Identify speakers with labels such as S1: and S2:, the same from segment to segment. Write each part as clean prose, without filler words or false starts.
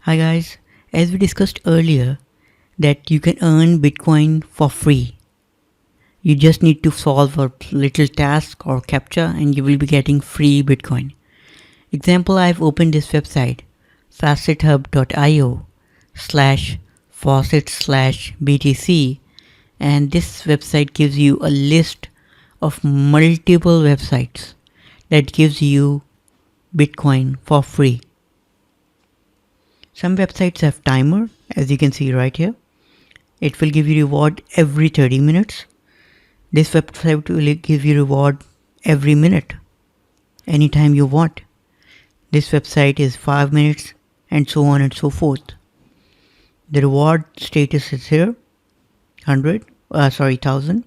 S1: Hi guys, as we discussed earlier that you can earn Bitcoin for free. You just need to solve a little task or captcha and you will be getting free Bitcoin. Example, I've opened this website faucethub.io slash faucet slash BTC, and this website gives you a list of multiple websites that gives you Bitcoin for free. Some websites have timer, as you can see right here. It will give you reward every 30 minutes. This website will give you reward every minute, anytime you want. This website is 5 minutes and so on and so forth. The reward status is here, 1000.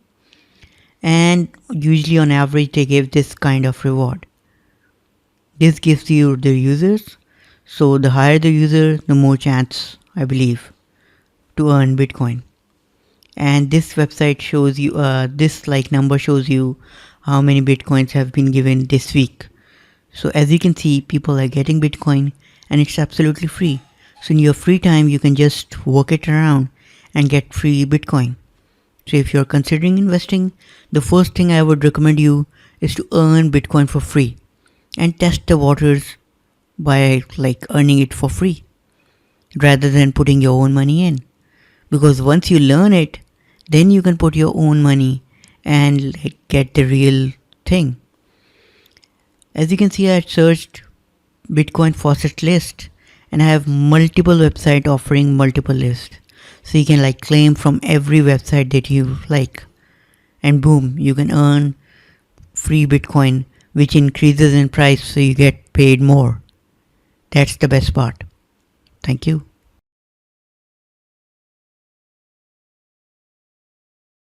S1: And usually on average they give this kind of reward. This gives you the users. So the higher the user, the more chance, I believe, to earn Bitcoin. And this website shows you, this number shows you how many Bitcoins have been given this week. So as you can see, people are getting Bitcoin and it's absolutely free. So in your free time, you can just work it around and get free Bitcoin. So if you're considering investing, the first thing I would recommend you is to earn Bitcoin for free and test the waters by earning it for free rather than putting your own money in. Because once you learn it, then you can put your own money and get the real thing. As you can see, I searched Bitcoin faucet list and I have multiple websites offering multiple lists. So you can claim from every website that you like, and boom, you can earn free Bitcoin, which increases in price so you get paid more. That's the best part. Thank you.